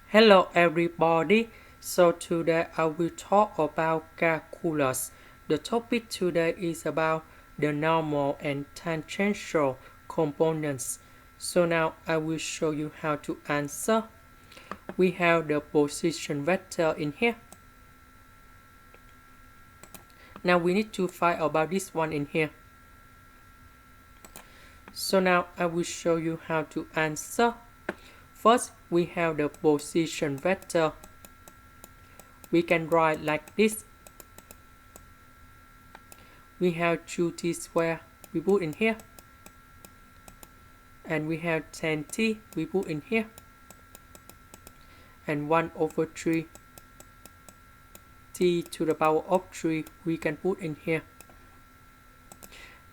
Hello everybody, so today I will talk about calculus. The topic today is about the normal and tangential components. So now I will show you how to answer. We have the position vector in here. Now we need to find about this one in here. So now I will show you how to answer. First, we have the position vector. We can write like this. We have 2t squared, we put in here. And we have 10t, we put in here. And 1 over 3 t to the power of 3, we can put in here.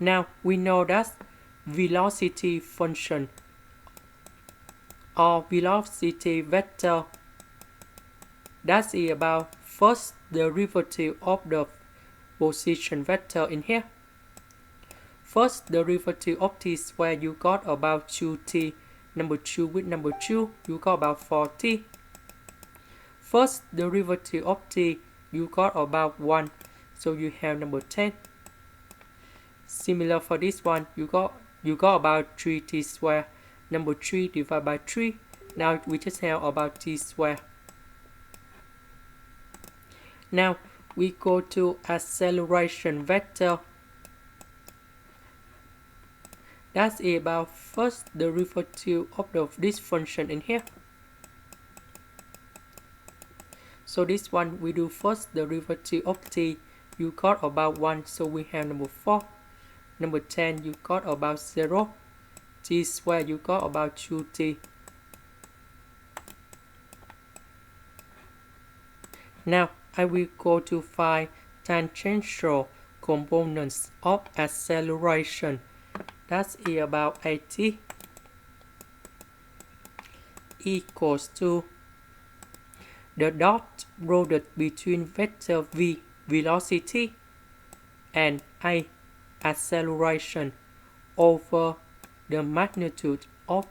Now, we know that velocity function or velocity vector, that is about first derivative of the position vector in here. First derivative of t squared, you got about 2t. Number 2 with number 2, you got about 4t. First derivative of t, you got about 1. So you have number 10. Similar for this one, you got about 3t squared. Number 3 divided by 3. Now we just have about t squared. Now we go to acceleration vector. That's about first derivative of this function in here. So this one we do first derivative of t, you got about 1, so we have number 4. Number 10, you got about 0. T squared, you got about 2t. Now I will go to find tangential components of acceleration. That's about 80 equals to the dot product between vector v, velocity, and I, acceleration, over the magnitude of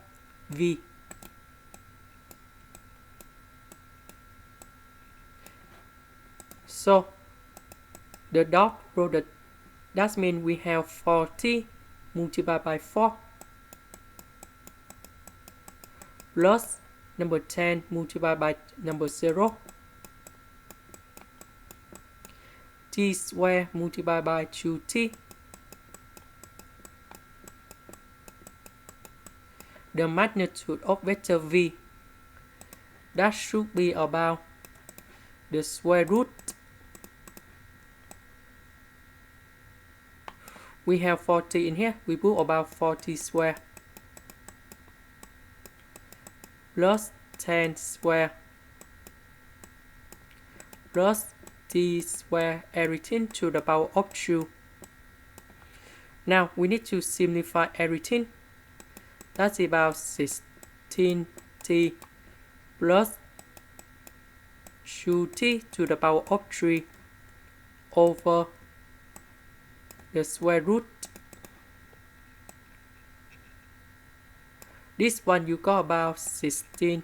v. So the dot product, that means we have 4t multiplied by 4 plus number 10 multiplied by number 0, t squared multiplied by 2t. The magnitude of vector v, that should be about the square root. We have 40 in here, we put about 40 squared plus 10 squared plus t squared, everything to the power of 2. Now we need to simplify everything. That's about 16t plus 2t to the power of 3 over the square root. This one you got about 16t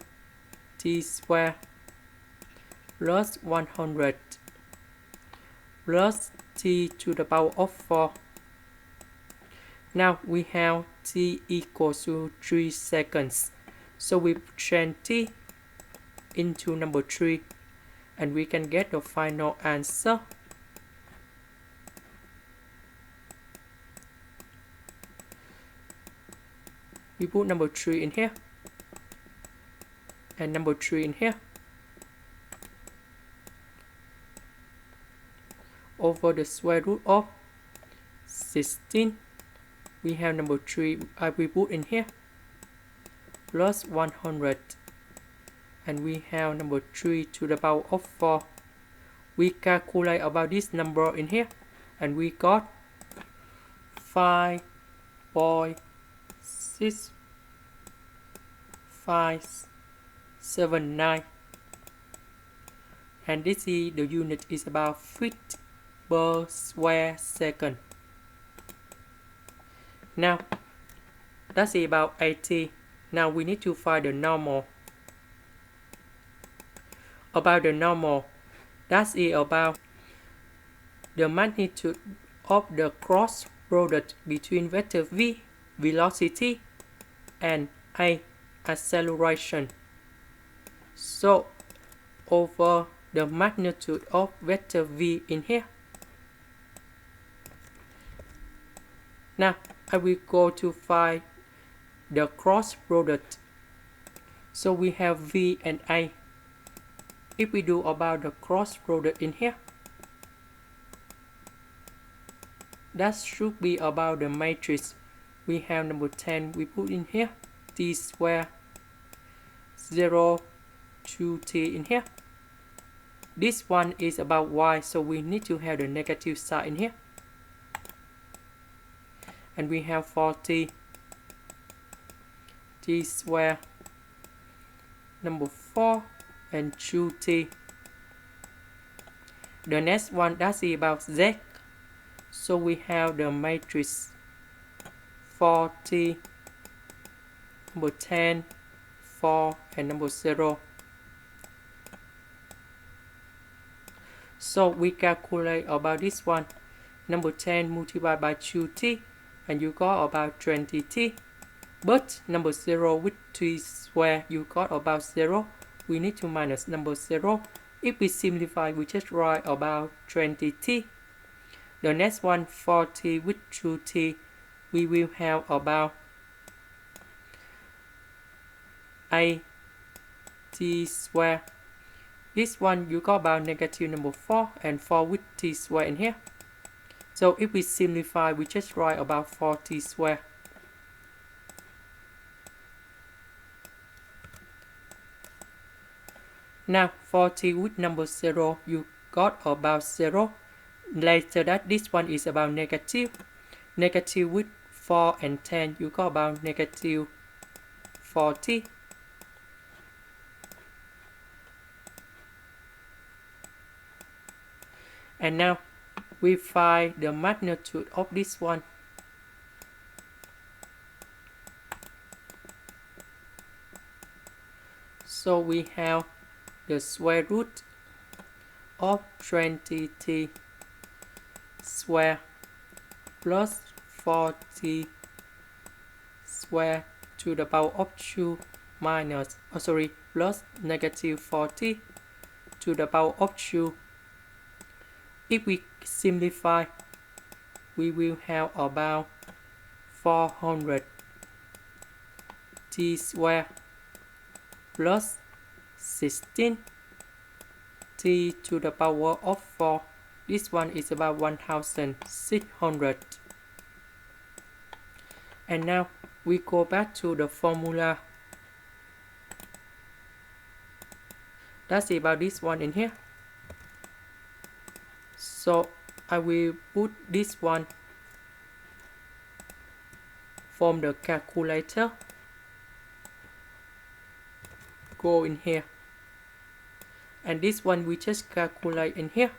squared plus 100 plus t to the power of 4. Now we have t equals to 3 seconds. So we change t into number 3 and we can get the final answer. We put number 3 in here and number 3 in here over the square root of 16. We have number 3 we put in here plus 100 and we have number 3 to the power of 4. We calculate about this number in here and we got 5.6579, and this is the unit is about feet per square second. Now that's about 80. Now we need to find the normal. about the normal. That is about the magnitude of the cross product between vector v, velocity, and a, acceleration. So over the magnitude of vector v in here. Now I will go to find the cross product. So we have v and a. If we do about the cross product in here, that should be about the matrix. We have number 10, we put in here, t square 0 to t in here. This one is about y, so we need to have the negative sign in here. And we have 40 t square number 4 and 2t. The next one, that's about z. So we have the matrix 40, number 10, 4, and number 0. So we calculate about this one. Number 10 multiplied by 2t, and you got about 20t. But number 0 with t square, you got about 0. We need to minus number 0. If we simplify, we just write about 20t. The next one, 40 with 2t, we will have about a t square. This one you got about negative number 4 and 4 with t square in here. So if we simplify, we just write about 4t square. Now 40 with number 0, you got about 0. Later that this one is about negative. Negative with 4 and 10, you got about negative 40. And now we find the magnitude of this one. So we have the square root of 20t square plus 40 square to the power of 2 minus, plus negative 40 to the power of 2. If we simplify, we will have about 400 t square plus 16 t to the power of 4. This one is about 1600. And now we go back to the formula. That's about this one in here. So I will put this one from the calculator. Go in here. And this one we just calculate in here.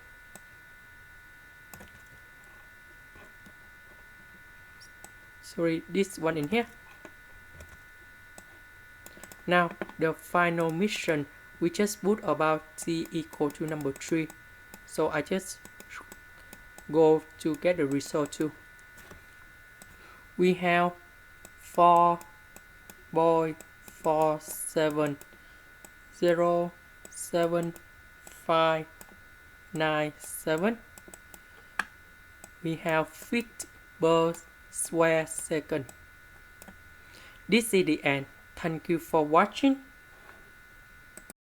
This one in here. Now the final mission, we just put about t equal to number 3. So I just go to get the result too. We have 4.470757. We have feet per square second. This is the end. Thank you for watching.